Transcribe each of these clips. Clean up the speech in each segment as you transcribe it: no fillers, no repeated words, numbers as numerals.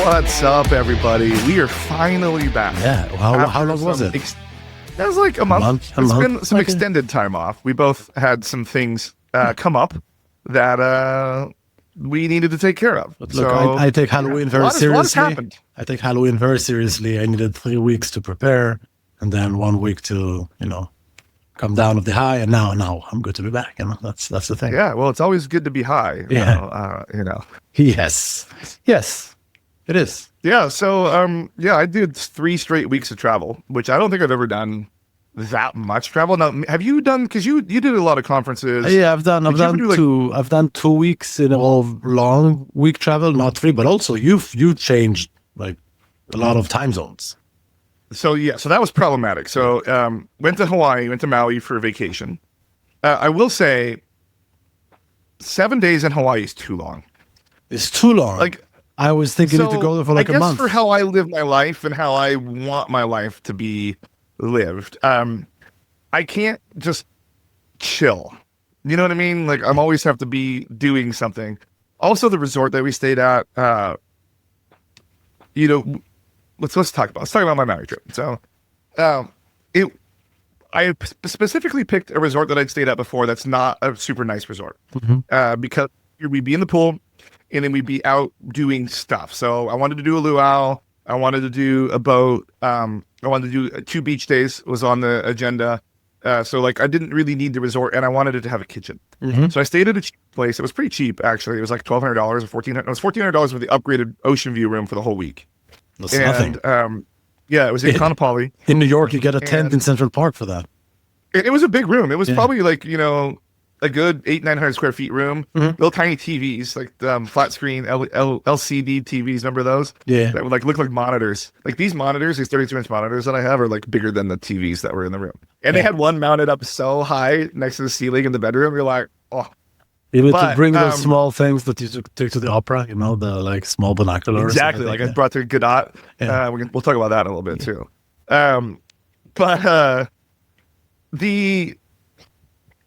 What's up, everybody? We are finally back. Yeah. How long was it? That was like a month. It's been some extended time off. We both had some things come up that we needed to take care of. Look, I take Halloween very seriously. A lot has happened. I take Halloween very seriously. I needed 3 weeks to prepare, and then 1 week to, come down of the high. And now I'm good to be back. That's the thing. Yeah. Well, it's always good to be high. Yeah. Yes, it is. Yeah. So, I did 3 straight weeks of travel, which I don't think I've ever done that much travel. Now, have you done? Because you did a lot of conferences. Yeah, I've done two. I've done 2 weeks in all long week travel, not 3, but also you changed like a lot of time zones. So that was problematic. So went to Hawaii, went to Maui for a vacation. I will say 7 days in Hawaii is too long. It's too long. Like, I was thinking to go there for like a month. For how I live my life and how I want my life to be lived, I can't just chill. You know what I mean? Like, I'm always have to be doing something. Also, the resort that we stayed at, let's talk about my Maui trip. So, I specifically picked a resort that I'd stayed at before that's not a super nice resort, because we'd be in the pool and then we'd be out doing stuff. So I wanted to do a luau. I wanted to do a boat. I wanted to do 2 beach days was on the agenda. So I didn't really need the resort, and I wanted it to have a kitchen. Mm-hmm. So I stayed at a cheap place. It was pretty cheap, actually. It was like $1,200 or $1,400. It was $1,400 for the upgraded ocean view room for the whole week. That's nothing. It was in Kaanapali. In New York, you get a tent in Central Park for that. It was a big room. It was probably a good 800-900 square feet room. Mm-hmm. Little tiny TVs, like flat screen LCD TVs. Remember those? Yeah. That would look like monitors. Like these 32-inch monitors that I have are bigger than the TVs that were in the room. And they had one mounted up so high next to the ceiling in the bedroom. You're like, oh. Able to bring those small things that you take to the opera, the small binoculars. Exactly. I brought to Godot. Yeah. We'll talk about that a little bit too. I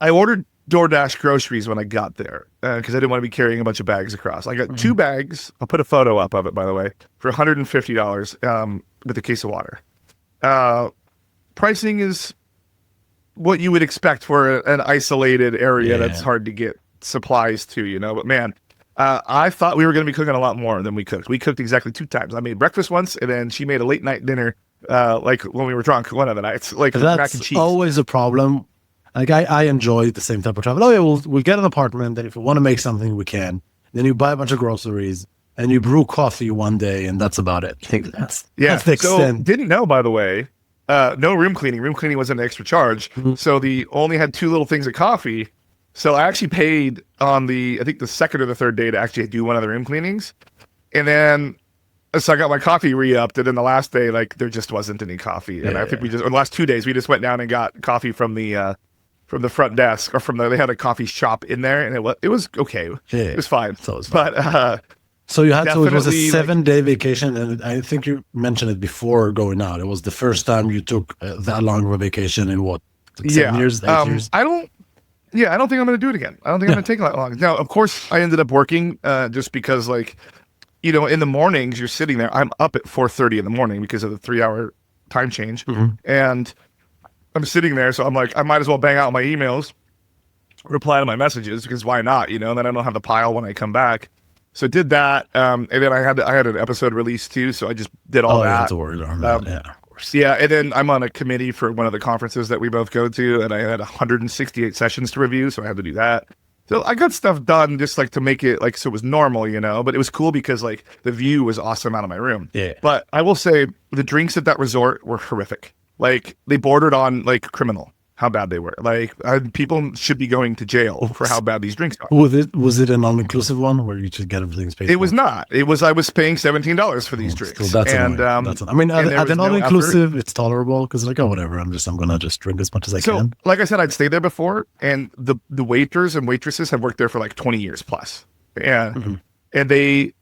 ordered DoorDash groceries when I got there because I didn't want to be carrying a bunch of bags across. I got 2 bags. I'll put a photo up of it, by the way, for $150 with a case of water. Pricing is what you would expect for an isolated area that's hard to get supplies to, But man, I thought we were going to be cooking a lot more than we cooked. We cooked exactly 2 times. I made breakfast once, and then she made a late night dinner, when we were drunk one of the nights, mac and cheese. That's always a problem. I enjoy the same type of travel. Oh yeah, we'll get an apartment, and if we want to make something, we can. Then you buy a bunch of groceries, and you brew coffee one day, and that's about it. I think that's the extent. So didn't know, by the way, no room cleaning. Room cleaning was an extra charge. Mm-hmm. So only had 2 little things of coffee. So I actually paid on I think the second or the third day to actually do one of the room cleanings. And then, so I got my coffee re-upped, and then the last day, there just wasn't any coffee. And I think on the last 2 days, we just went down and got coffee from the front desk, or they had a coffee shop in there, and it was okay. Yeah, it was fine. So it was a 7-day vacation, and I think you mentioned it before going out. It was the first time you took that long of a vacation in 7 years, 8 years? I don't think I'm going to do it again. I don't think I'm going to take that long. Now, of course, I ended up working just because, in the mornings, you're sitting there. I'm up at 4:30 in the morning because of the 3-hour time change. Mm-hmm. And I'm sitting there, so I'm like, I might as well bang out my emails, reply to my messages, because why not? And then I don't have the pile when I come back. So I did that, and then I had an episode released too, so I just did all that. You have to worry about that. Yeah, of course. Yeah, and then I'm on a committee for one of the conferences that we both go to, and I had 168 sessions to review, so I had to do that. So I got stuff done just to make it so it was normal, but it was cool because the view was awesome out of my room. Yeah. But I will say the drinks at that resort were horrific. They bordered on criminal, how bad they were. People should be going to jail for how bad these drinks are. Was it an all-inclusive one where you just get everything paid for? It was not. I was paying $17 for these drinks. So that's annoying. At an all-inclusive, it's tolerable because whatever. I'm gonna just drink as much as I can. Like I said, I'd stayed there before, and the waiters and waitresses have worked there for 20 years plus, and they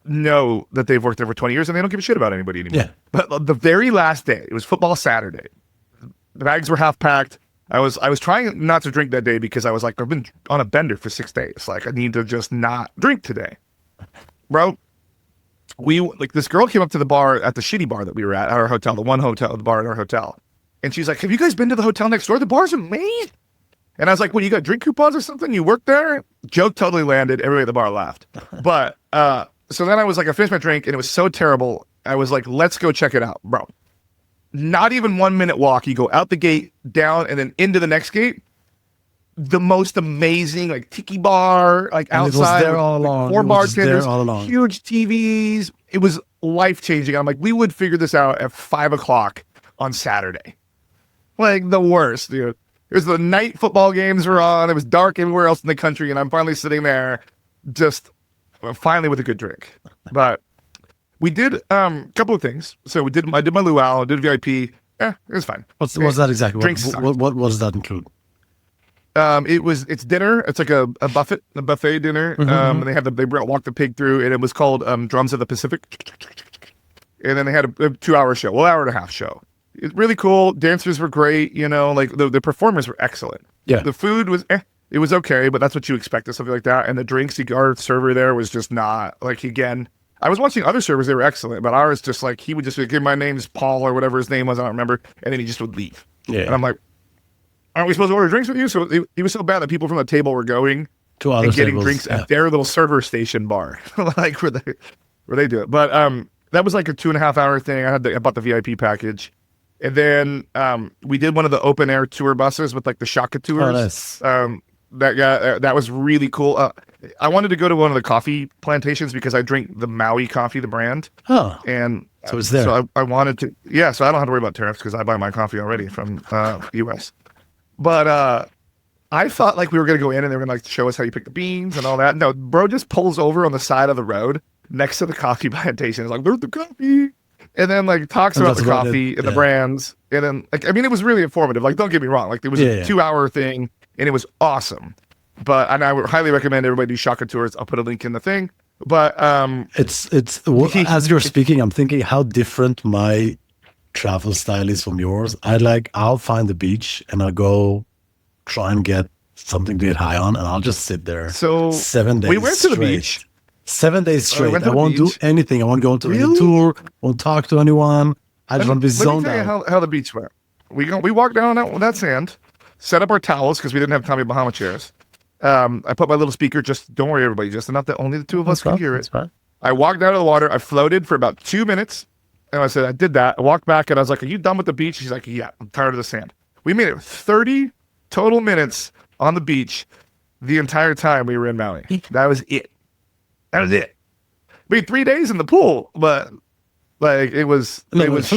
know that they've worked there for 20 years and they don't give a shit about anybody anymore. Yeah. But the very last day, it was football Saturday. The bags were half packed. I was trying not to drink that day because I was I've been on a bender for 6 days. I need to just not drink today. Bro, this girl came up to the bar at the shitty bar that we were at our hotel, the bar at our hotel. And she's like, have you guys been to the hotel next door? The bar's amazing. And I was like, what, you got drink coupons or something? You work there? Joke totally landed. Everybody at the bar laughed. But, so then I was like, I finished my drink and it was so terrible. I was like, let's go check it out, bro. Not even 1 minute walk. You go out the gate, down, and then into the next gate. The most amazing, like, tiki bar, like, and outside. it was there all along. 4 bartenders, all along. huge TVs. It was life-changing. I'm like, we would figure this out at 5 o'clock on Saturday. Like, the worst, dude. It was the night football games were on. It was dark everywhere else in the country, and I'm finally sitting there just finally with a good drink. But we did a couple of things. So I did my luau, did VIP. It was fine. What's that exactly? Drinks what does that include? It's dinner. It's like a buffet dinner. And they walked the pig through, and it was called Drums of the Pacific. And then they had a 2-hour show, well, hour and a half show. It's really cool. Dancers were great. You know, like the performers were excellent. Yeah. The food was, it was okay, but that's what you expect of something like that. And the drinks, our server there was just not, like, again, I was watching other servers, they were excellent, but ours just like, he would just give my name's Paul or whatever his name was, I don't remember, and then he just would leave. Yeah. And I'm like, aren't we supposed to order drinks with you? So he was so bad that people from the table were going to other and getting tables, drinks at their little server station bar, like where they do it. But that was like a 2.5 hour thing. I bought the VIP package. And then we did one of the open air tour buses with like the shaka tours. Oh, nice. That was really cool. I wanted to go to one of the coffee plantations because I drink the Maui coffee, the brand. Oh, and so it's there. So I wanted to, yeah. So I don't have to worry about tariffs because I buy my coffee already from US. But I thought like we were gonna go in and they were gonna like show us how you pick the beans and all that. No, bro just pulls over on the side of the road next to the coffee plantation. It's like, there's the coffee. And then like talks about the coffee and the brands. And then like, I mean, it was really informative. Like, don't get me wrong. Like it was a 2-hour thing and it was awesome. But, and I would highly recommend everybody do shaka tours. I'll put a link in the thing. But it's as you're speaking, I'm thinking how different my travel style is from yours. I'll find the beach and I'll go try and get something to get high on and I'll just sit there. So 7 days we went to the straight. beach. 7 days straight. I won't do anything. I won't go into any tour. Won't talk to anyone. I just want to be zoned out. Let me tell you how the beach went. We walked down that sand, set up our towels because we didn't have Tommy Bahama chairs. I put my little speaker. Just don't worry, everybody. Just enough that only the two of us can hear it. I walked out of the water. I floated for about 2 minutes, and I said I did that. I walked back, and I was like, "Are you done with the beach?" She's like, "Yeah, I'm tired of the sand." We made it 30 total minutes on the beach the entire time we were in Maui. That was it. That was it. We had 3 days in the pool, but like it was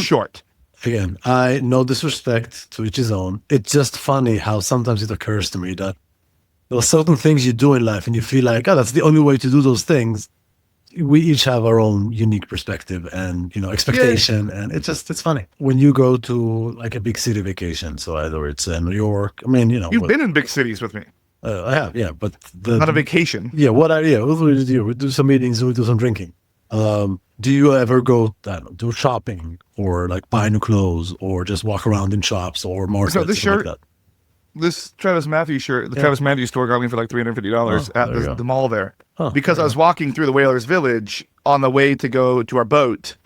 short. Again, I no disrespect to each his own. It's just funny how sometimes it occurs to me that there are certain things you do in life and you feel like, oh, that's the only way to do those things. We each have our own unique perspective and, expectation. Yeah. And it's funny. When you go to like a big city vacation, so either it's New York, I mean, You've been in big cities with me. I have, yeah, but not a vacation. Yeah, what we do? We do some meetings, we do some drinking. Do you ever go do shopping or like buy new clothes or just walk around in shops or markets? So this shirt, like this Travis Matthews shirt, the Travis Matthews store got me for like $350 at the mall there because I was walking through the Whalers Village on the way to go to our boat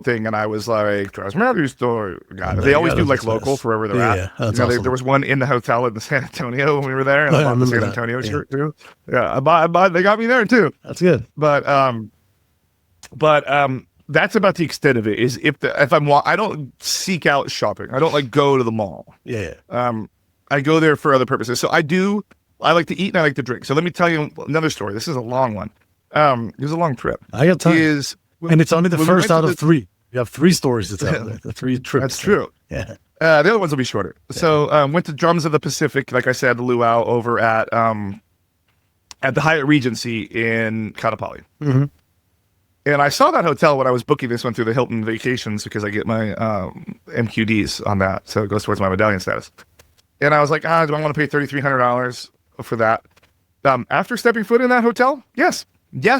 thing, and I was like, Travis Matthews store. God, they always do like local for wherever they're at. Awesome. There was one in the hotel in San Antonio when we were there, and I bought the San Antonio shirt too. Yeah, they got me there too. That's good. But that's about the extent of it. Is if I don't seek out shopping. I don't like go to the mall. Yeah. I go there for other purposes. So I like to eat and I like to drink. So let me tell you another story. This is a long one. It was a long trip. I got time. And it's only the first out of 3. You have 3 stories to tell. The 3 trips. That's true. Yeah. The other ones will be shorter. Yeah. So went to Drums of the Pacific, like I said, the luau over at the Hyatt Regency in Kaanapali. Mm-hmm. And I saw that hotel when I was booking this one through the Hilton Vacations because I get my MQDs on that. So it goes towards my medallion status. And I was like, do I want to pay $3,300 for that? After stepping foot in that hotel, yes,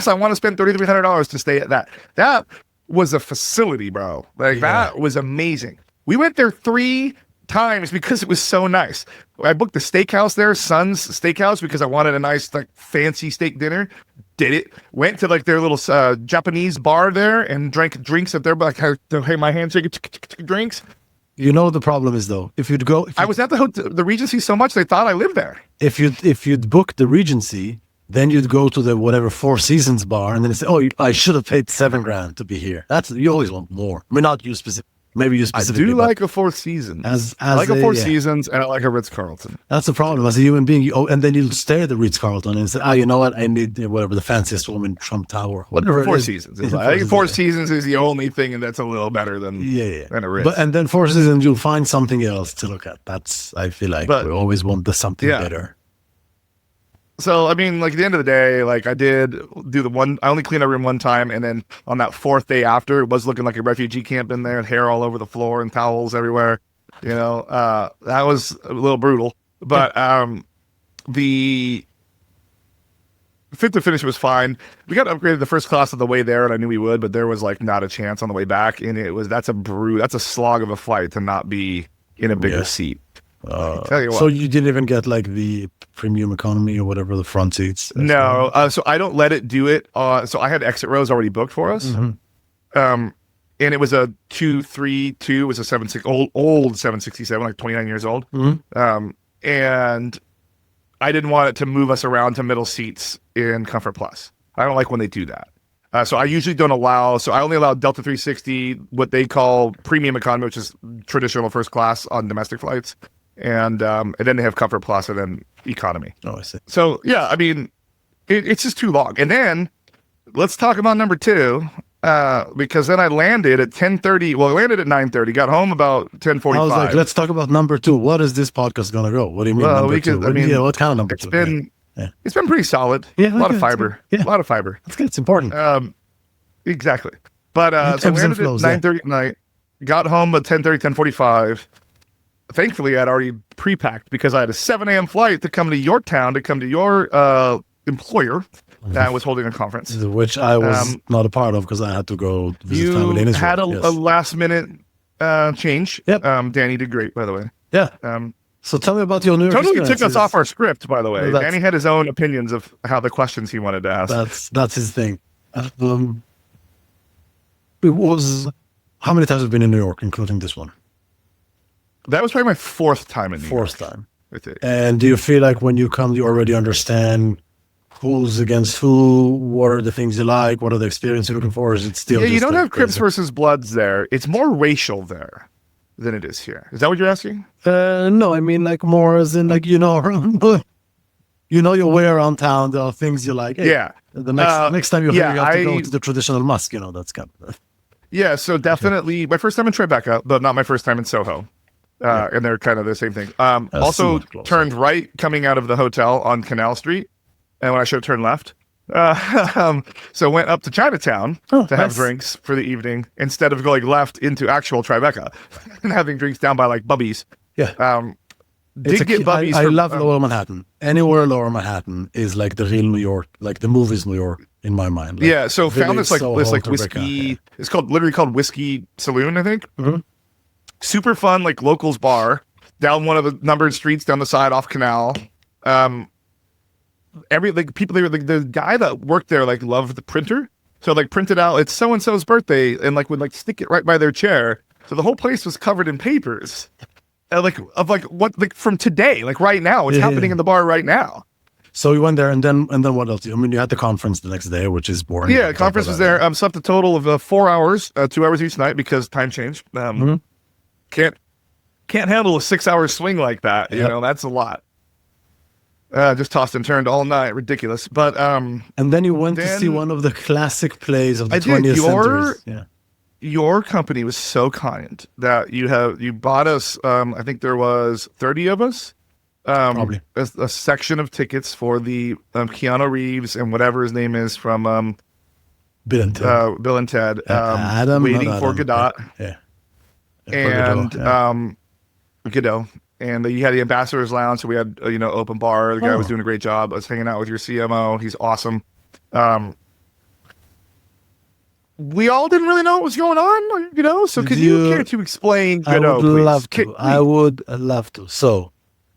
I want to spend $3,300 to stay at that. That was a facility, bro. That was amazing. We went there 3 times because it was so nice. I booked the steakhouse there, Sun's Steakhouse, because I wanted a nice, like, fancy steak dinner. did it. Went to like their little Japanese bar there and drank drinks at their like hey my handshake drinks. You know the problem is though, if you'd go, I was at the Regency so much they thought I lived there. If you'd book the Regency, then you'd go to the whatever Four Seasons bar, and then say, "Oh, I should have paid $7,000 to be here." You always want more. I mean, not you specific. Maybe you specifically. I do like a Four Seasons. I like a Four Seasons, and I like a Ritz-Carlton. That's the problem. As a human being, and then you'll stare at the Ritz-Carlton and say, "Oh, you know what? I need whatever the fanciest room in Trump Tower, whatever." Four Seasons. I think Four Seasons is the only thing, and that's a little better than a Ritz. And then Four Seasons, you'll find something else to look at. I feel like we always want something better. So, I mean, like at the end of the day, like I did do I only cleaned a room one time. And then on that fourth day after, it was looking like a refugee camp in there and hair all over the floor and towels everywhere. You know, that was a little brutal. But the fit to finish was fine. We got upgraded to first class on the way there, and I knew we would, but there was like not a chance on the way back. And that's a slog of a flight to not be in a bigger seat. Tell you what. So you didn't even get like the premium economy or whatever, the front seats? No, so I don't let it do it. So I had exit rows already booked for us. And it was a 232, it was a 76 old 767, like 29 years old. And I didn't want it to move us around to middle seats in Comfort Plus. I don't like when they do that. So I usually don't allow, so I only allow Delta 360, what they call premium economy, which is traditional first class on domestic flights. And then they have Comfort Plus and then economy. Oh, I see. So, yeah, I mean, it's just too long. And then let's talk about number 2, because then I landed at 10:30. Well, I landed at 9:30, got home about 10:45. I was like, let's talk about number 2. What is this podcast going to go? What do you mean number 2? What kind of number 2? It's been pretty solid. Yeah, a lot of fiber. A lot of fiber. That's good. It's important. Exactly. But so I landed at 9:30 at night, got home at 10:30, 10:45. Thankfully, I'd already pre-packed because I had a 7 a.m. flight to come to your town, to come to your employer that was holding a conference. Which I was not a part of because I had to go visit family in Israel. You had a last-minute change. Yep. Danny did great, by the way. Yeah. So tell me about your New York Totally took us off our script, by the way. Danny had his own opinions of how the questions he wanted to ask. That's his thing. It was... How many times have you been in New York, including this one? That was probably my 4th time in New York. 4th time. And do you feel like when you come, you already understand who's against who? What are the things you like? What are the experiences you're looking for? Is it still you don't have Crips versus Bloods there. It's more racial there than it is here. Is that what you're asking? No, I mean like more as in like, your way around town. There are things you like. Hey, yeah. The next time you're here, you have to go to the traditional mosque. That's kind of... Yeah, so definitely my first time in Tribeca, but not my first time in Soho. And they're kind of the same thing. Also turned right coming out of the hotel on Canal Street, and when I should have turned left. So went up to Chinatown to have drinks for the evening instead of going left into actual Tribeca and having drinks down by like Bubby's. Yeah. Get Bubby's. I love Lower Manhattan. Anywhere Lower Manhattan is like the real New York, like the movies New York in my mind. Like, so found this whiskey. It's literally called Whiskey Saloon, I think. Mm-hmm. Super fun, like locals bar down one of the numbered streets down the side off Canal. The guy that worked there like loved the printer, so like printed out it's so and so's birthday and like would like stick it right by their chair. So the whole place was covered in papers, from today, like right now, it's happening in the bar right now. So you went there, and then what else? I mean, you had the conference the next day, which is boring. Yeah, conference was there. Slept a total of 4 hours, 2 hours each night because time changed. Can't handle a 6-hour swing like that. You know, that's a lot. Just tossed and turned all night, ridiculous. But and then you went to see one of the classic plays of the 20th century. Yeah. Your company was so kind that you bought us. I think there was 30 of us. Probably a section of tickets for the Keanu Reeves and whatever his name is from Bill and Ted. Bill and Ted. Waiting for Godot. Yeah. And Godot. And you had the ambassador's lounge, so we had open bar. The guy was doing a great job. I was hanging out with your CMO. He's awesome. We all didn't really know what was going on, so could you care to explain Godot, I would love to. So,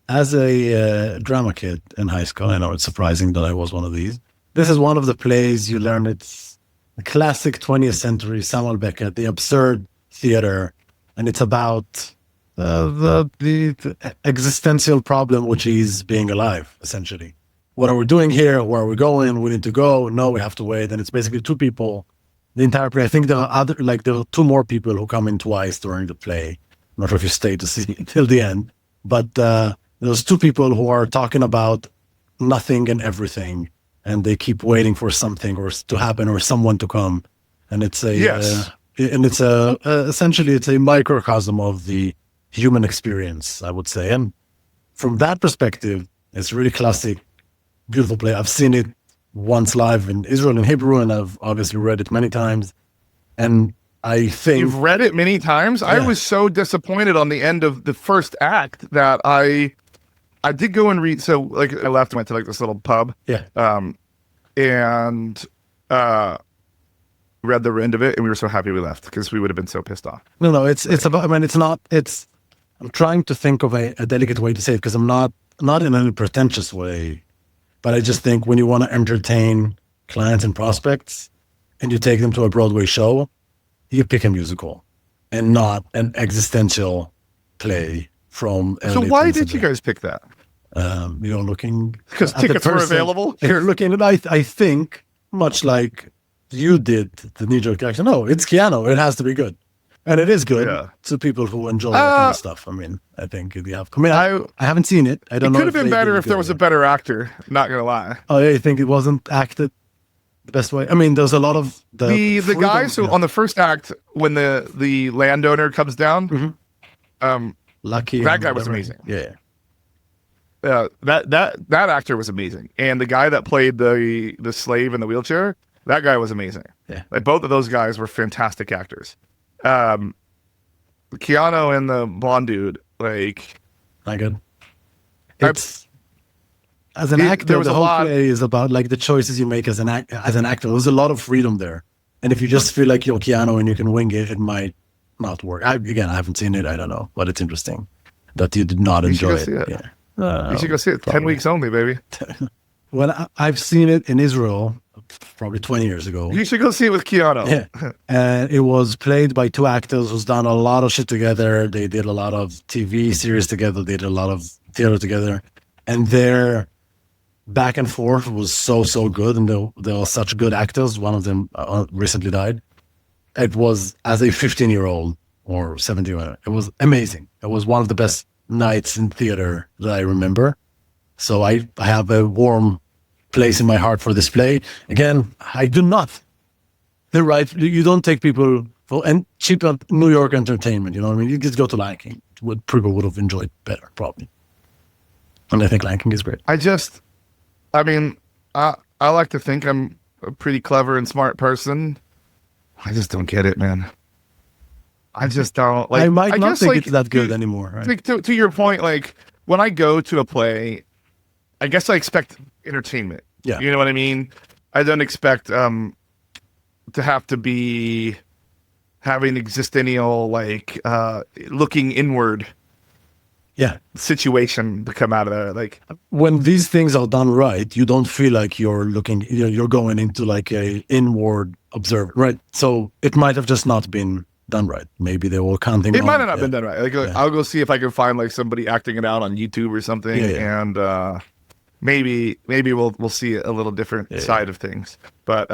as a drama kid in high school, I know it's surprising that I was one of these, this is one of the plays you learn. It's a classic 20th century Samuel Beckett, the absurd theater, and it's about the existential problem, which is being alive, essentially. What are we doing here? Where are we going? We need to go. No, we have to wait. And it's basically two people. The entire play. I think there are two more people who come in twice during the play. I'm not sure if you stay to see till the end, but there's two people who are talking about nothing and everything, and they keep waiting for something or to happen or someone to come. And it's essentially it's a microcosm of the human experience, I would say. And from that perspective, it's really classic, beautiful play. I've seen it once live in Israel in Hebrew, and I've obviously read it many times. And I think you've read it many times. Yeah. I was so disappointed on the end of the first act that I did go and read. So like I left and went to like this little pub. Yeah. And read the end of it, and we were so happy we left because we would have been so pissed off. No, it's about. I mean, I'm trying to think of a delicate way to say it because I'm not in any pretentious way, but I just think when you want to entertain clients and prospects, and you take them to a Broadway show, you pick a musical, and not an existential play from. So why did you guys pick that? Looking because tickets were available. You're looking at. I think much like you did the knee-jerk reaction. No, it's Keanu. It has to be good. And it is good to people who enjoy that kind of stuff. I mean, I think you have. I mean, I haven't seen it. I don't know. It could have been better if there was a better actor. Not gonna lie. Oh, yeah, you think it wasn't acted the best way? I mean, there's a lot of the guy. So on the first act, when the landowner comes down, Lucky, that guy was amazing. Yeah. That actor was amazing, and the guy that played the slave in the wheelchair, that guy was amazing. Yeah, like both of those guys were fantastic actors. Keanu and the blonde dude, like, not good. It's as an actor, the whole play is about like the choices you make as an actor. There's a lot of freedom there, and if you just feel like you're Keanu and you can wing it, it might not work. I haven't seen it. I don't know, but it's interesting that you did not enjoy it. Yeah. You should go see it. 10 weeks only, baby. Well, I've seen it in Israel probably 20 years ago. You should go see it with Keanu. Yeah. And it was played by two actors who's done a lot of shit together. They did a lot of TV series together. They did a lot of theater together. And their back and forth was so good. And they were such good actors. One of them recently died. It was, as a 15-year-old or 17-year-old, it was amazing. It was one of the best nights in theater that I remember. So I have a warm place in my heart for this play. Again, I do not. You don't take people for cheap New York entertainment. You know what I mean? You just go to Lion King. What people would have enjoyed better, probably. And I think Lion King is great. I like to think I'm a pretty clever and smart person. I just don't get it, man. I just don't. Like, I might not think it's that good anymore. Right? Like, to your point, like when I go to a play, I guess I expect entertainment. Yeah. You know what I mean? I don't expect to have to be having existential, like looking inward situation to come out of there. Like when these things are done right, you don't feel like you're going into like a inward observer, right? So it might have just not been done right. Maybe they were counting. It might have not been done right. Like I'll go see if I can find like somebody acting it out on YouTube or something, and maybe we'll see a little different side of things. But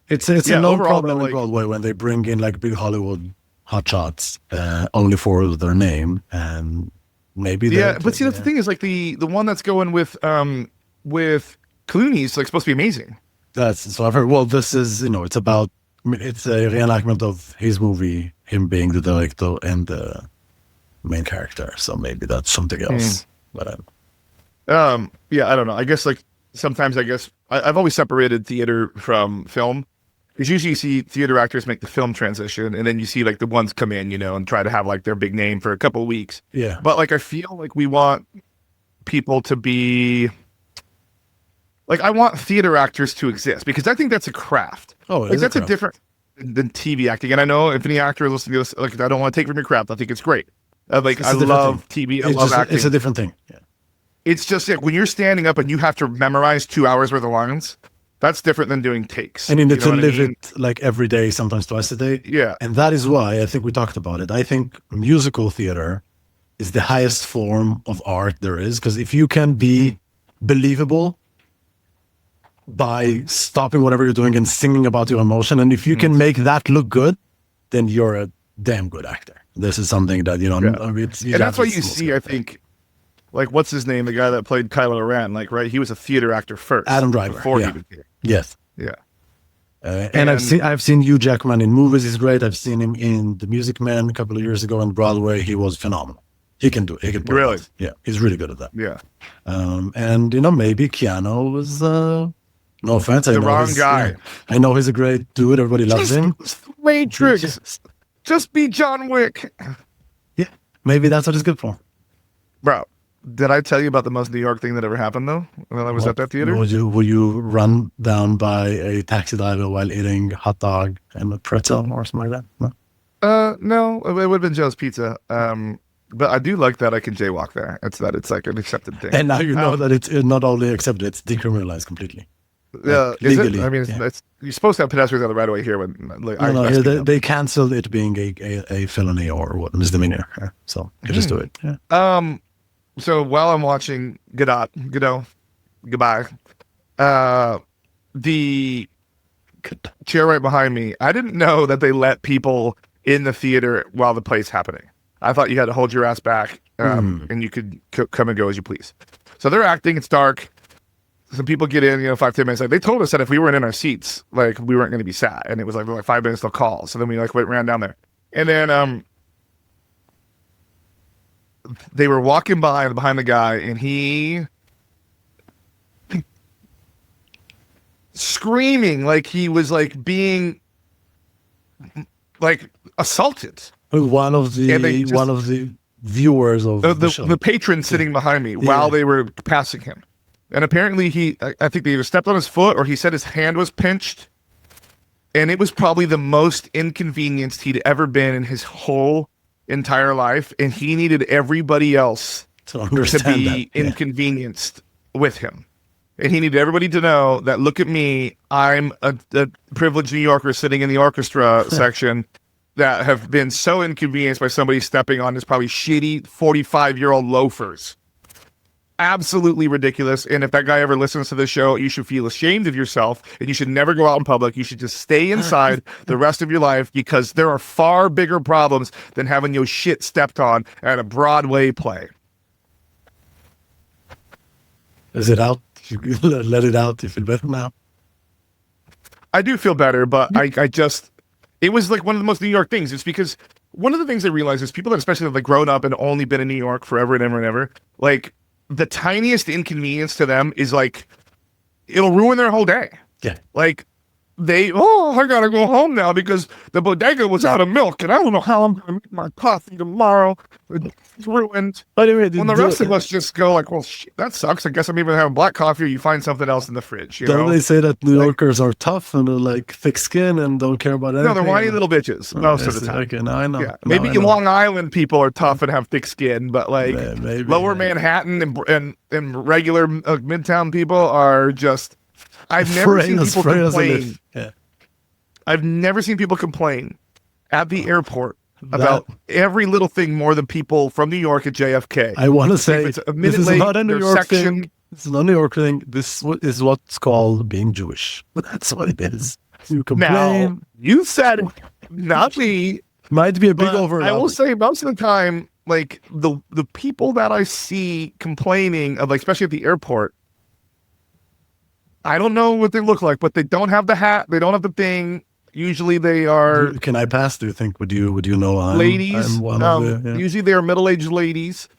it's a no problem in Broadway when they bring in like big Hollywood hotshots only for their name, and maybe but see that's the thing is like the one that's going with Clooney's like supposed to be amazing. So I've heard. Well, this is it's about. It's a reenactment of his movie, him being the director and the main character. So maybe that's something else. But I don't know. I guess like sometimes I've always separated theater from film, because usually you see theater actors make the film transition, and then you see like the ones come in, and try to have like their big name for a couple of weeks. Yeah. But like I feel like we want people to be. Like, I want theater actors to exist, because I think that's a craft. Oh, like, that's a different than TV acting. And I know if any actor is listening to this, like, I don't want to take from your craft. I think it's great. I love TV. I love acting. It's a different thing. Yeah. It's just like when you're standing up and you have to memorize 2 hours worth of lines, That's different than doing takes. And you need to what I live mean? it like every day, sometimes twice a day. Yeah. And that is why I think we talked about it. I think musical theater is the highest form of art there is, because if you can be believable by stopping whatever you're doing and singing about your emotion, and if you can make that look good, then you're a damn good actor. This is something that, And that's why you see, I think, like, what's his name? The guy that played Kylo Ren, like, right? He was a theater actor first. Adam Driver. Before yeah. he became. Yes. Yeah. And I've seen Hugh Jackman in movies. He's great. I've seen him in The Music Man a couple of years ago on Broadway. He was phenomenal. He can do it. He can play Really? that. Yeah, he's really good at that. Yeah. And maybe Keanu was no offense. The wrong guy. Yeah, I know he's a great dude. Everybody loves him. Matrix. Just be John Wick. Yeah, maybe that's what he's good for. Bro, did I tell you about the most New York thing that ever happened though? When I was at that theater? Were you run down by a taxi driver while eating hot dog and a pretzel or something like that? No. No, it would have been Joe's Pizza. But I do like that I can jaywalk there. It's like an accepted thing. And now you know that it's not only accepted, it's decriminalized completely. Legally. I mean, you're supposed to have pedestrians on the right of way here. When they canceled it being a felony or what misdemeanor. So you just do it. Yeah. So while I'm watching Godot, goodbye. The chair right behind me. I didn't know that they let people in the theater while the play's happening. I thought you had to hold your ass back, and you could come and go as you please. So they're acting. It's dark. Some people get in, 5-10 minutes. Like, they told us that if we weren't in our seats, like, we weren't going to be sat. And it was like 5 minutes they'll call. So then we ran down there. And then they were walking behind the guy, and he screaming like he was like being like assaulted. One of the viewers of the patron sitting behind me while they were passing him. And apparently I think they either stepped on his foot or he said his hand was pinched. And it was probably the most inconvenienced he'd ever been in his whole entire life. And he needed everybody else to be inconvenienced with him. And he needed everybody to know that, look at me, I'm a privileged New Yorker sitting in the orchestra section that have been so inconvenienced by somebody stepping on his probably shitty 45-year-old loafers. Absolutely ridiculous. And if that guy ever listens to this show, you should feel ashamed of yourself, and you should never go out in public. You should just stay inside the rest of your life, because there are far bigger problems than having your shit stepped on at a Broadway play. Is it out? You let it out. You feel better now? I do feel better, but I just, it was like one of the most New York things. It's because one of the things I realize is people that especially have like grown up and only been in New York forever and ever and ever, like, the tiniest inconvenience to them is like, it'll ruin their whole day. Yeah. Like, I gotta go home now because the bodega was out of milk and I don't know how I'm gonna make my coffee tomorrow. It's ruined. By the way, when the rest of us just go like, well, shit, that sucks. I guess I'm even having black coffee, or you find something else in the fridge. Don't they say that New Yorkers are tough and they're like thick skin and don't care about anything? No, they're whiny little bitches most of the time. Okay, now I know. Yeah. Maybe Long Island people are tough and have thick skin, but like lower Manhattan and regular Midtown people are just. I've never seen people complain. Yeah. I've never seen people complain at the airport about every little thing more than people from New York at JFK. I want to say this is not a New York thing. It's not a New York thing. This is what's called being Jewish. But that's what it is. You complain. Now, you said it, not me. Might be a big overlap. I will say most of the time, like the people that I see complaining of, like, especially at the airport, I don't know what they look like, but they don't have the hat. They don't have the thing. Usually they are. Can I pass? Do you think? Would you know? Ladies. I'm one of the, Usually they are middle-aged ladies.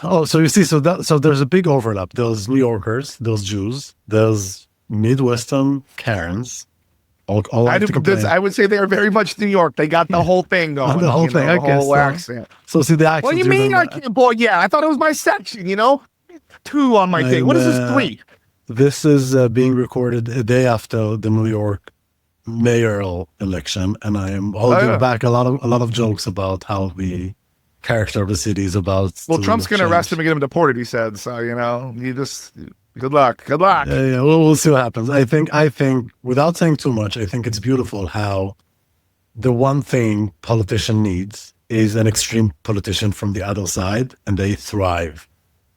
Oh, so you see, so there's a big overlap. There's New Yorkers, there's Jews, there's Midwestern Karens. All I would say they are very much New York. They got the whole thing going. The whole thing. The whole accent. So see the accent. What do you mean I can't? Boy, yeah, I thought it was my section. 2 on my thing. What is this 3? This is being recorded a day after the New York mayoral election, and I am holding back a lot of jokes about how the character of the city is about. Well, Trump's going to arrest him and get him deported. He said so. You just Good luck. Good luck. Yeah, we'll see what happens. I think without saying too much, I think it's beautiful how the one thing politician needs is an extreme politician from the other side, and they thrive.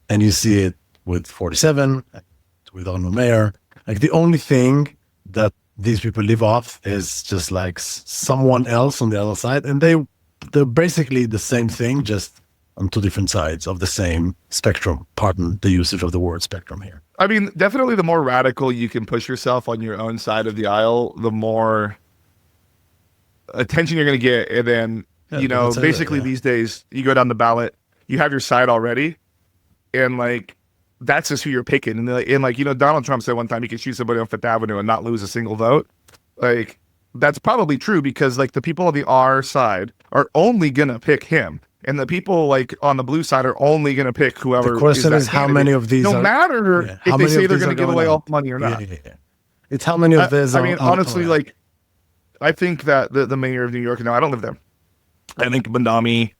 And you see it with 47, with Arno Mayer. Like the only thing that these people live off is just like someone else on the other side, and they're basically the same thing, just on two different sides of the same spectrum. Pardon the usage of the word spectrum here. I mean, definitely the more radical you can push yourself on your own side of the aisle, the more attention you're going to get. And then, basically these days, you go down the ballot, you have your side already, and like, that's just who you're picking. And Donald Trump said one time he could shoot somebody on Fifth Avenue and not lose a single vote. Like, that's probably true because like the people on the R side are only going to pick him. And the people like on the blue side are only going to pick whoever. The question is how many of these no matter if they say they're going to give away all the money or not. Yeah. It's how many of these I mean, honestly, like, I think that the mayor of New York, I don't live there. I think Bandami,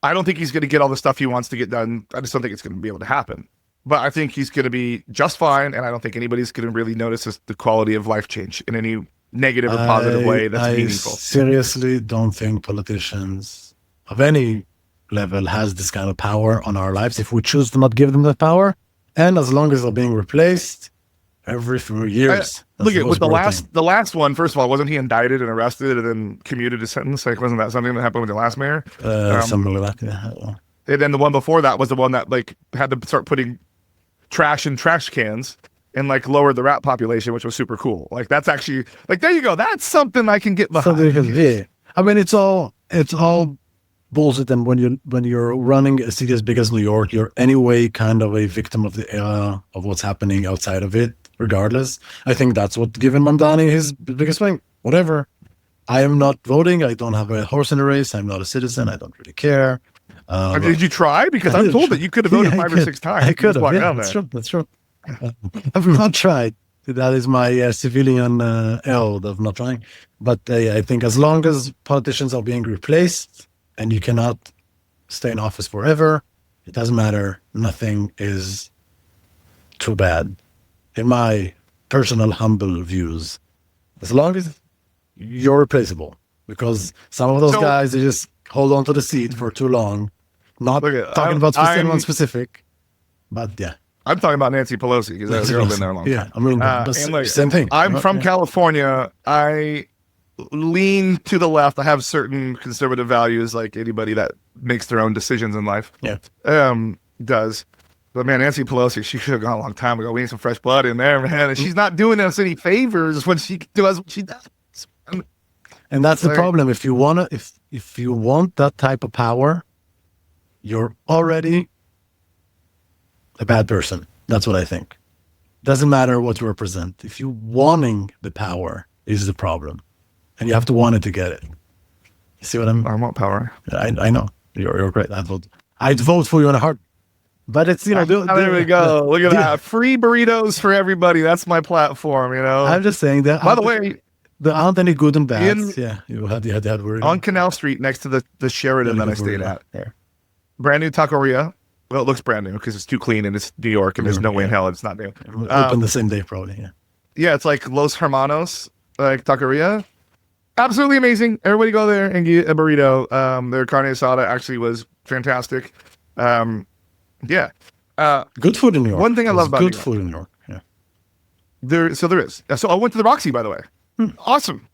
I don't think he's going to get all the stuff he wants to get done. I just don't think it's going to be able to happen. But I think he's going to be just fine. And I don't think anybody's going to really notice the quality of life change in any negative or positive way that's meaningful. I seriously don't think politicians of any level has this kind of power on our lives if we choose to not give them that power. And as long as they're being replaced every few years. Look at with the last one, first of all, wasn't he indicted and arrested and then commuted his sentence? Like, wasn't that something that happened with the last mayor? Something like that, yeah. And then the one before that was the one that like had to start putting trash in trash cans and like lowered the rat population, which was super cool. Like that's actually like, there you go. That's something I can get behind. Yeah. I mean, it's all bullshit. And when you're running a city as big as New York, you're anyway kind of a victim of the era of what's happening outside of it, regardless. I think that's what given Mamdani his biggest thing. Whatever. I am not voting. I don't have a horse in the race. I'm not a citizen. I don't really care. Did you try? Because I'm told that you could have voted 5 or 6 times. I could have. Yeah, that's true. I've not tried. That is my civilian L of not trying. But I think as long as politicians are being replaced and you cannot stay in office forever, it doesn't matter. Nothing is too bad. In my personal, humble views, as long as you're replaceable. Because some of those guys, they just hold on to the seat for too long. Not talking about someone specific, but yeah. I'm talking about Nancy Pelosi because that girl's been there a long time. Yeah, I mean, same thing. I'm from California. I lean to the left. I have certain conservative values, like anybody that makes their own decisions in life. Yeah, does. But man, Nancy Pelosi, she should have gone a long time ago. We need some fresh blood in there, man. And she's not doing us any favors when she does what she does. And that's the problem. If you want that type of power, you're already a bad person. That's what I think. Doesn't matter what you represent. If you wanting the power is the problem, and you have to want it to get it. You see what I want power. I know. You're great. I'd vote for you in a heart. But it's there we go. Look at that. Free burritos for everybody. That's my platform. I'm just saying that. By the way, there aren't any good and bads. You had that word. On Canal Street next to the Sheridan that I stayed at. There. Brand new taqueria. Well, it looks brand new because it's too clean and it's New York and there's no way in hell it's not new. Open the same day probably, yeah. Yeah, it's like Los Hermanos, like taqueria. Absolutely amazing. Everybody go there and get a burrito. Their carne asada actually was fantastic. Yeah. Good food in New York. One thing I love about good food in New York. Yeah. There is. So I went to the Roxy, by the way. Awesome.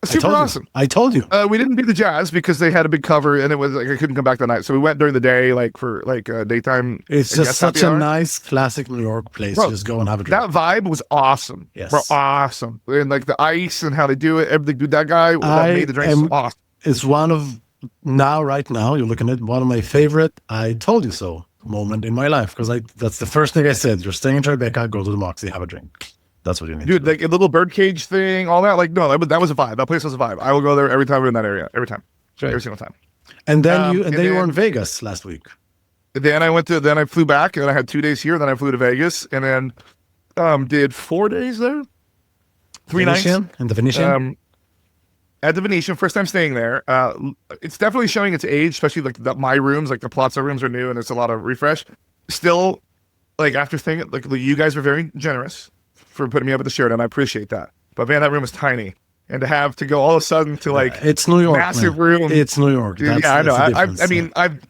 Super awesome. I told you. We didn't do the jazz because they had a big cover and it was like I couldn't come back that night. So we went during the day, like for like daytime. It's just such a nice classic New York place. Bro, just go and have a drink. That vibe was awesome. Yes. Bro, awesome. And like the ice and how they do it, everything. Dude, that guy that made the drinks was awesome. It's one of right now, you're looking at one of my favorite I told you so moment in my life. Because that's the first thing I said. You're staying in Tribeca, go to the Moxie, have a drink. That's what you need. Dude, like a little birdcage thing, all that. Like, no, that was a vibe. That place was a vibe. I will go there every time we're in that area. Every time. Right. Every single time. And then you were in Vegas last week. Then I flew back and I had 2 days here. Then I flew to Vegas and then did 4 days there. 3 nights. And the Venetian? At the Venetian, first time staying there. It's definitely showing its age, especially like my rooms, like the Palazzo rooms are new and it's a lot of refresh. Still like after thinking, like you guys were very generous for putting me up at the Sheraton. I appreciate that. But man, that room was tiny, and to have to go all of a sudden to like it's New York, massive man. room. It's New York. That's, yeah, I know. that's the I mean,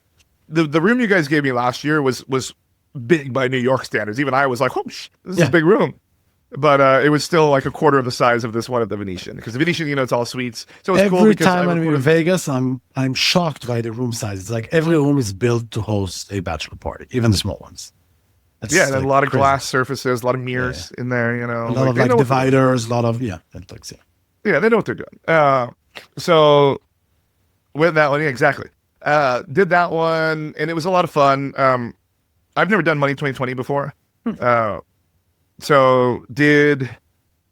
the room you guys gave me last year was big by New York standards. Even I was like, oh, this is a big room. But it was still like a quarter of the size of this one at the Venetian, because the Venetian, it's all suites. So it's cool every because time I'm in Vegas, I'm shocked by the room size. It's like every room is built to host a bachelor party, even the small ones. That's and a lot of glass surfaces, a lot of mirrors in there. A lot of like dividers, a lot of yeah, they know what they're doing. So with that one, exactly. Did that one, and it was a lot of fun. I've never done Money 2020 before. So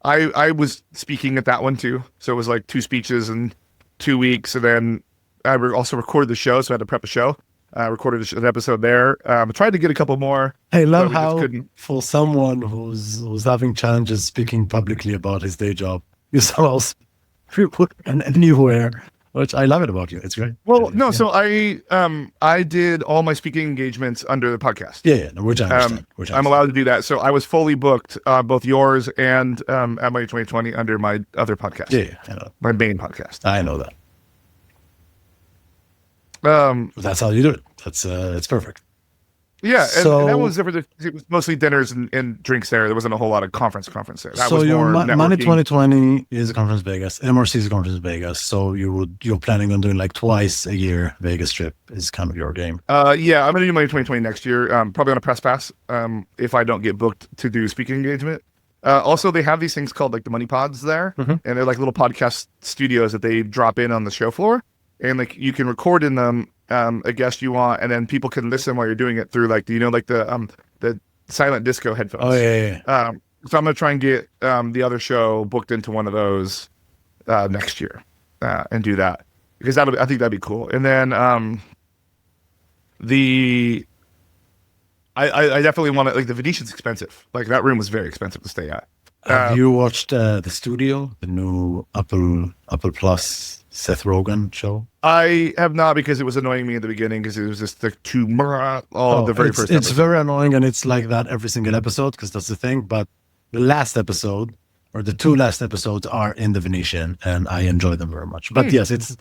I was speaking at that one too. So it was like 2 speeches in 2 weeks. And then I also recorded the show. So I had to prep a show. I recorded an episode there. Tried to get a couple more. I love how for someone who's having challenges speaking publicly about his day job, you somehow put anywhere, which I love it about you. It's great. Well, no, so I did all my speaking engagements under the podcast. Which I understand. I'm allowed to do that. So I was fully booked, both yours and at Money 2020 under my other podcast. I know. My main podcast. I know that. That's how you do it. It's perfect. Yeah, and that was it was mostly dinners and drinks there. There wasn't a whole lot of conference there. That was your more Money 2020 is a conference Vegas. MRC is a conference Vegas. So you're planning on doing like twice a year Vegas trip is kind of your game. Yeah, I'm gonna do Money 2020 next year. Probably on a press pass. If I don't get booked to do speaking engagement. Also, they have these things called like the Money Pods there, and they're like little podcast studios that they drop in on the show floor. And like you can record in them a guest you want, and then people can listen while you're doing it through like the silent disco headphones. Oh yeah. So I'm gonna try and get the other show booked into one of those next year and do that, because I think that'd be cool. And then I definitely want to, like, the Venetian's expensive. Like that room was very expensive to stay at. Have you watched the studio, the new Apple Plus Seth Rogen show? I have not, because it was annoying me at the beginning, because it was just the the very first episode. It's very annoying, and it's like that every single episode, because that's the thing. But the last episode, or the 2 last episodes, are in the Venetian, and I enjoy them very much. But yes, it's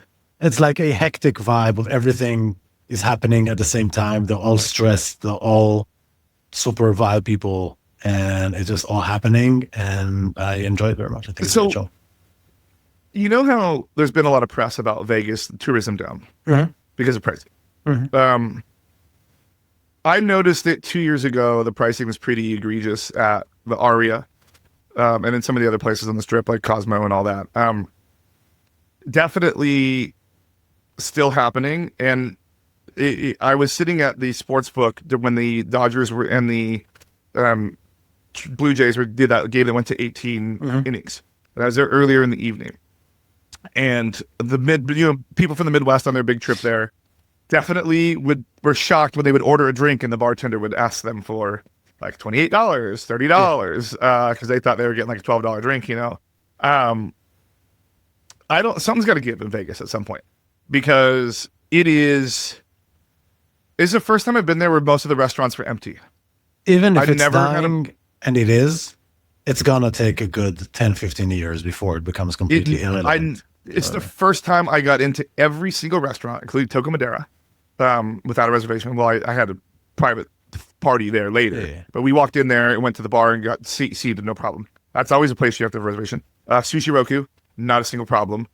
like a hectic vibe of everything is happening at the same time. They're all stressed. They're all super vile people, and it's just all happening, and I enjoy it very much. I think it's a good show. You know how there's been a lot of press about Vegas tourism down because of pricing. I noticed it 2 years ago. The pricing was pretty egregious at the Aria, and in some of the other places on the Strip, like Cosmo and all that. Definitely still happening. And I was sitting at the sports book when the Dodgers were and the Blue Jays did that game that went to 18 innings. And I was there earlier in the evening. And people from the Midwest on their big trip there definitely were shocked when they would order a drink and the bartender would ask them for like $28, $30, because they thought they were getting like a $12 drink. Something's got to give in Vegas at some point, because it's the first time I've been there where most of the restaurants were empty. Even if it's dying, and it's gonna take a good 10, 15 years before it becomes completely irrelevant. It's the first time I got into every single restaurant, including Toca Madera, without a reservation. Well, I had a private party there later, but we walked in there and went to the bar and got seated, no problem. That's always a place you have to have a reservation. Sushi Roku, not a single problem.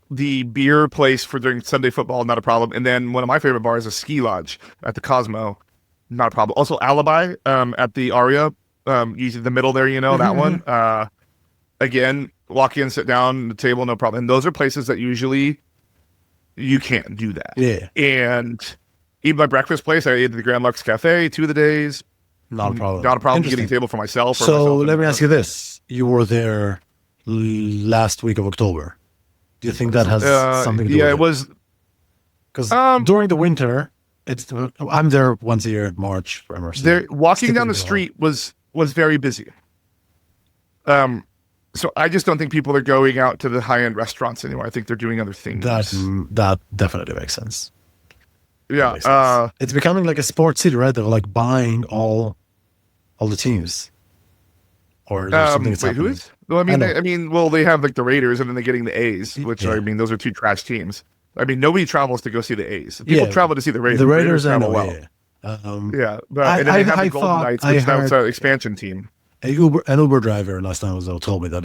The beer place for during Sunday football, not a problem. And then one of my favorite bars is a ski lodge at the Cosmo, not a problem. Also Alibi at the Aria, usually the middle there, that one. Again, walk in, sit down at the table, no problem. And those are places that usually you can't do that. Yeah. And even my breakfast place, I ate at the Grand Lux Cafe 2 of the days. Not a problem. Not a problem getting a table for myself. So let me ask you this. You were there last week of October. Do you think that has something to do with it? Yeah, it was. Because during the winter, I'm there once a year in March for MRC. Walking down the street was very busy. So I just don't think people are going out to the high-end restaurants anymore. I think they're doing other things. That definitely makes sense. Yeah. Makes sense. It's becoming like a sports city, right? They're like buying all the teams. Or there's something that's wait, who happening. is? Well, I mean, well, they have like the Raiders, and then they're getting the A's, which Yeah. I mean, those are two trash teams. I mean, nobody travels to go see the A's. People travel to see the Raiders. The Raiders, I travel know, well. yeah. But and then they have the Golden thought Knights, I which now it's heard an expansion team. an Uber driver last time told me that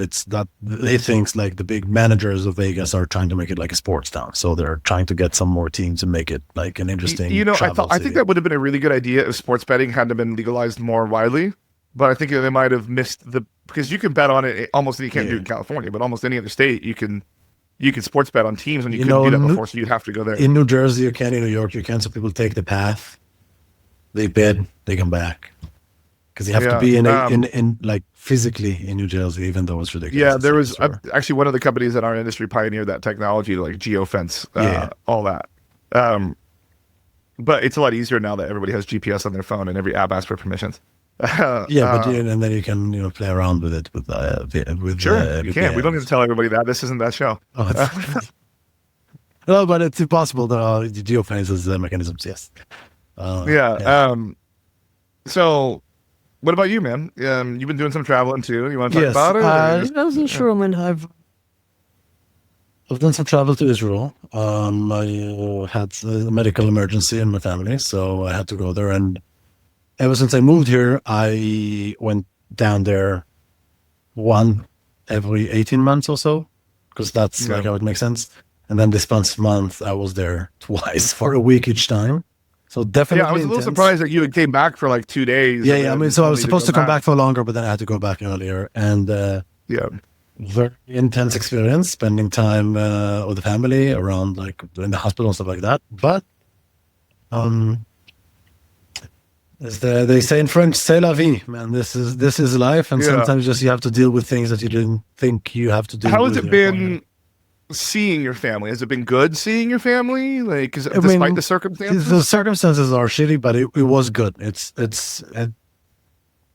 they think like the big managers of Vegas are trying to make it like a sports town, so they're trying to get some more teams and make it like an interesting. I think that would have been a really good idea if sports betting hadn't been legalized more widely. But I think they might have missed because you can bet on it almost, you can't do it in California, but almost any other state you can sports bet on teams, and you couldn't do that before, so you'd have to go there. In New Jersey, you can. In New York, you can. So people take the path, they bet, they come back, because you have to be in like physically in New Jersey, even though it's ridiculous. Yeah, there was actually one of the companies in our industry pioneered that technology to like geofence all that. But it's a lot easier now that everybody has GPS on their phone and every app asks for permissions. And then you can play around with it with sure you can. We don't need to tell everybody that this isn't that show. No, but it's impossible. The geofences mechanisms, yes. So, what about you, man? You've been doing some traveling too. You want to talk about it? I wasn't sure. I mean, I've done some travel to Israel. I had a medical emergency in my family, so I had to go there. And ever since I moved here, I went down there every 18 months or so, because that's like how it makes sense. And then this past month, I was there twice for a week each time. So definitely, I was a little surprised that you came back for like 2 days. Yeah. I mean, so I was supposed to come back for longer, but then I had to go back earlier. And very intense experience, spending time with the family around, like in the hospital and stuff like that. But as they say in French, c'est la vie, man. This is life, and sometimes just you have to deal with things that you didn't think you have to deal with. How has it been seeing your family? Has it been good seeing your family? Like, despite the circumstances? The circumstances are shitty, but it was good. It's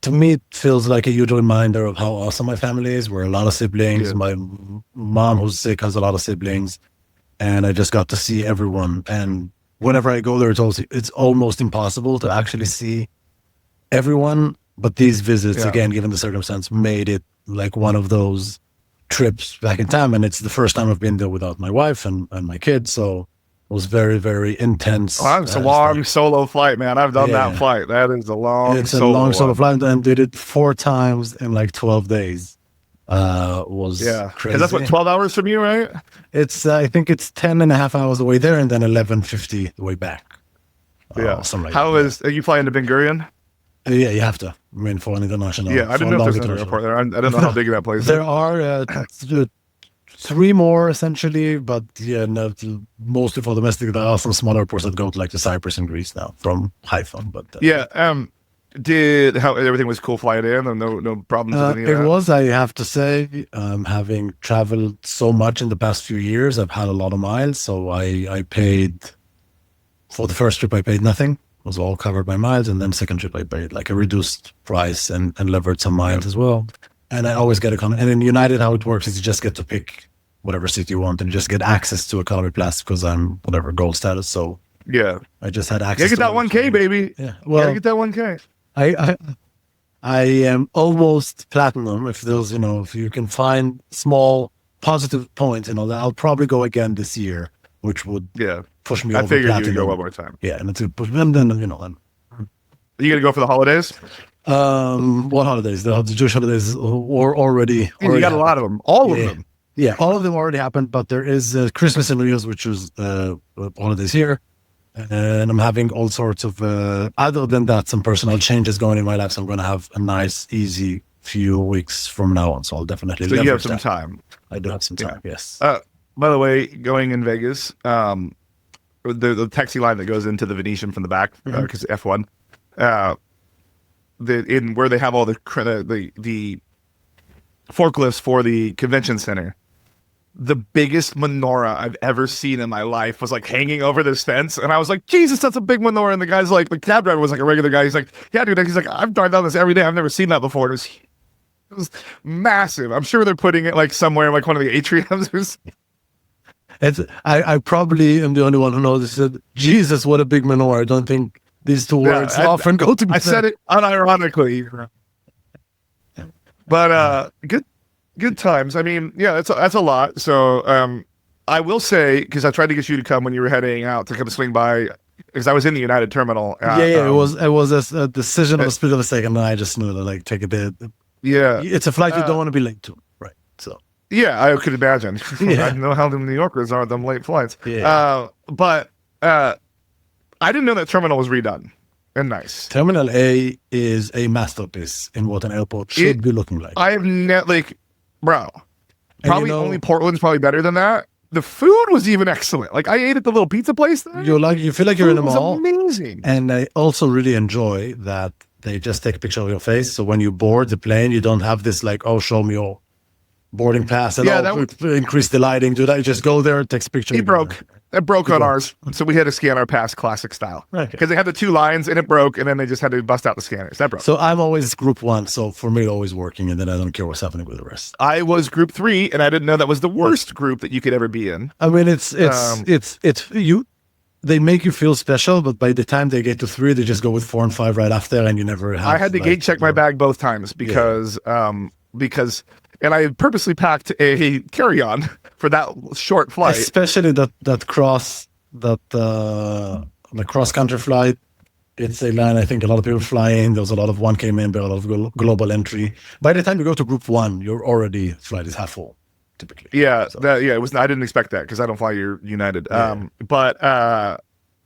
to me, it feels like a huge reminder of how awesome my family is. We're a lot of siblings. My mom, who's sick, has a lot of siblings, and I just got to see everyone. And whenever I go there, it's almost impossible to actually see everyone. But these visits, again, given the circumstance, made it like one of those trips back in time. And it's the first time I've been there without my wife and my kids. So it was very, very intense. Oh, it's a long solo flight, man. I've done that flight. That is a long solo flight, and did it 4 times in like 12 days. Was crazy. Because that's what, 12 hours from you, right? It's I think it's 10 and a half hours away there, and then 11:50 the way back. Are you flying to Ben Gurion? Yeah, you have to. I mean, for an international. Yeah, I didn't know if there's an airport there. I don't know how big that place is. There are 3 more essentially, but mostly for domestic. There are some smaller airports that go to like to Cyprus and Greece now from Haifa. But everything was cool flying in, and no problems with any of that? It was, I have to say, having traveled so much in the past few years, I've had a lot of miles. So I paid, for the first trip, I paid nothing. It was all covered by miles. And then second trip, I paid like a reduced price and levered some miles as well. And I always get economy. And in United, how it works is you just get to pick whatever seat you want and you just get access to economy class because I'm whatever gold status. So I just had access. You get that 1K, baby. Yeah, well, get that 1K. I am almost platinum. If there's, if you can find small positive points, I'll probably go again this year, which would push me over. I figured platinum. You'd go one more time. Yeah, and to push them, then then. Are you gonna go for the holidays? What holidays? The Jewish holidays or already. You got a lot of them. All of them. Yeah, all of them already happened, but there is Christmas and New Year's, which is holidays here. And I'm having all sorts of, other than that, some personal changes going in my life. So I'm going to have a nice, easy few weeks from now on. So I'll definitely. So you have some time. I do have some time. Yes. By the way, going in Vegas, the taxi line that goes into the Venetian from the back, because F1, where they have all the forklifts for the convention center. The biggest menorah I've ever seen in my life was like hanging over this fence. And I was like, Jesus, that's a big menorah. And the guy's like, the cab driver was like a regular guy. He's like, yeah, dude. He's like, I've driven down this every day. I've never seen that before. It was massive. I'm sure they're putting it like somewhere, like one of the atriums. I probably am the only one who knows this. Said, Jesus, what a big menorah. I don't think these two words often go together. I said it unironically. But good times. I mean, yeah, that's a lot. So I will say, because I tried to get you to come when you were heading out to kind of swing by, because I was in the United Terminal. It was a decision of a split of a second, and I just knew to like take a bit. Yeah, it's a flight you don't want to be late to, right? So yeah, I could imagine. I know how the New Yorkers are them late flights. Yeah. But I didn't know that terminal was redone and nice. Terminal A is a masterpiece in what an airport should be looking like. I have bro. Probably only Portland's probably better than that. The food was even excellent. Like I ate at the little pizza place there. You feel like you're in a mall. Amazing. And I also really enjoy that they just take a picture of your face. So when you board the plane, you don't have this like, oh, show me your boarding pass and increase the lighting. Do that? You just go there, takes a picture. It broke on ours, so we had to scan our pass classic style because they had the two lines and it broke, and then they just had to bust out the scanners. That broke. So I'm always group 1, so for me, always working, and then I don't care what's happening with the rest. I was group 3, and I didn't know that was the worst group that you could ever be in. I mean, it's you. They make you feel special, but by the time they get to 3, they just go with 4 and 5 right after, and you never have. I had to gate check my bag both times because and I purposely packed a carry-on for that short flight. Especially the cross-country flight. It's a line I think a lot of people fly in. There's a lot of 1K member, a lot of global entry. By the time you go to group 1, you're already flight is half full, typically. Yeah, so. It was. I didn't expect that because I don't fly United. But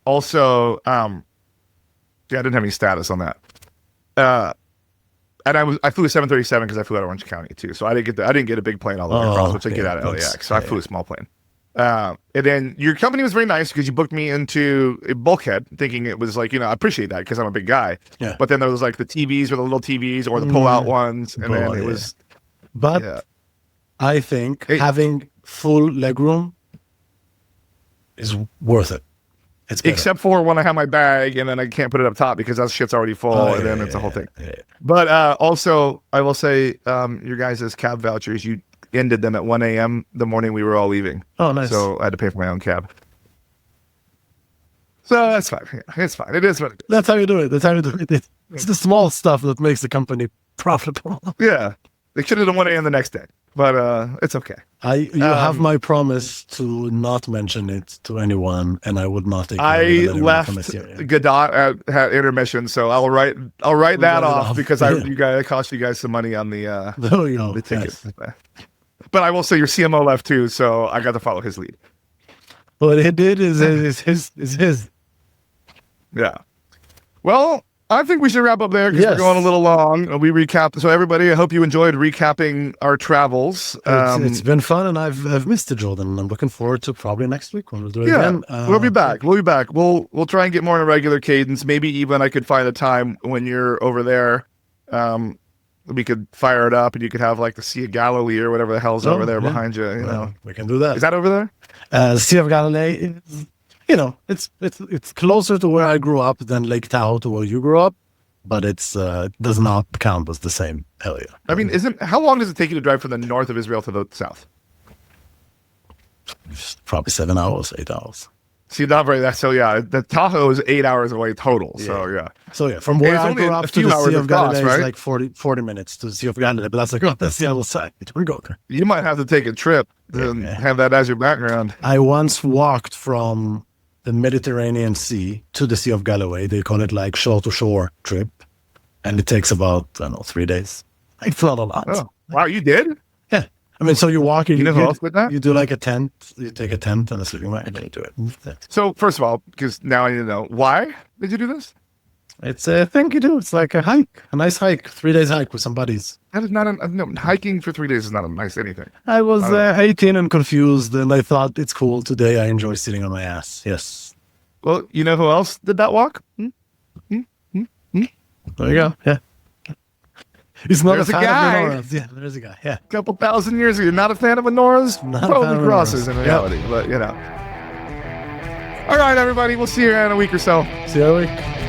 also, I didn't have any status on that. And I flew a 737 because I flew out of Orange County too, so I didn't get a big plane all the way across, which I get out of LAX. So I flew a small plane. And then your company was very nice because you booked me into a bulkhead, thinking it was like I appreciate that because I'm a big guy. Yeah. But then there was like the TVs or the little TVs or the pull-out ones, and then it was. But I think having full legroom is worth it. Except for when I have my bag and then I can't put it up top because that shit's already full, and then it's a whole thing. Yeah. But also, I will say, your guys' cab vouchers, you ended them at 1 a.m. the morning we were all leaving. Oh, nice. So I had to pay for my own cab. So that's fine. Yeah, it's fine. It is what it is. That's how you do it. It's the small stuff that makes the company profitable. Yeah. They should have done 1 a.m. the next day. But it's okay. You have my promise to not mention it to anyone, and I would not take. I left Godot at intermission, so I'll write that off because it cost you guys some money on the tickets. Nice. But I will say your CMO left too, so I got to follow his lead. What it did is his. Yeah. Well, I think we should wrap up there because we're going a little long. We recapped. So everybody, I hope you enjoyed recapping our travels. It's been fun, and I've missed it, Jordan. I'm looking forward to probably next week when we'll do it again. We'll be back. We'll try and get more in a regular cadence. Maybe even I could find a time when you're over there. We could fire it up, and you could have like the Sea of Galilee or whatever the hell's over there behind you. You know, we can do that. Is that over there? The Sea of Galilee is. It's closer to where I grew up than Lake Tahoe to where you grew up, but it's does not count as the same area. I mean, how long does it take you to drive from the north of Israel to the south? Probably 7 hours, 8 hours. See, not very that. So yeah, the Tahoe is 8 hours away total. Yeah. So from where I grew up to the Sea of Galilee, it's like 40 minutes to the Sea of Galilee. But that's like, that's the other side. Don't go there. You might have to take a trip and have that as your background. I once walked from the Mediterranean Sea to the Sea of Galilee. They call it like shore-to-shore trip. And it takes about, 3 days. It's not a lot. Oh, wow, you did? Yeah. I mean, so you walk, you know who else with that? You do like a tent, you take a tent and a sleeping bag and then you do it. So first of all, because now I need to know, why did you do this? It's a thing you do. It's like a hike, a nice hike, 3 days hike with some buddies. That is not hiking for 3 days is not a nice anything. I was 18 and confused, and I thought it's cool. Today I enjoy sitting on my ass. Yes. Well, you know who else did that walk? There you go. Yeah. He's not a fan of menorahs. Yeah, there's a guy. Yeah. A couple thousand years ago. You're not a fan of menorahs? Probably crosses in reality, but All right, everybody. We'll see you in a week or so. See you in a week.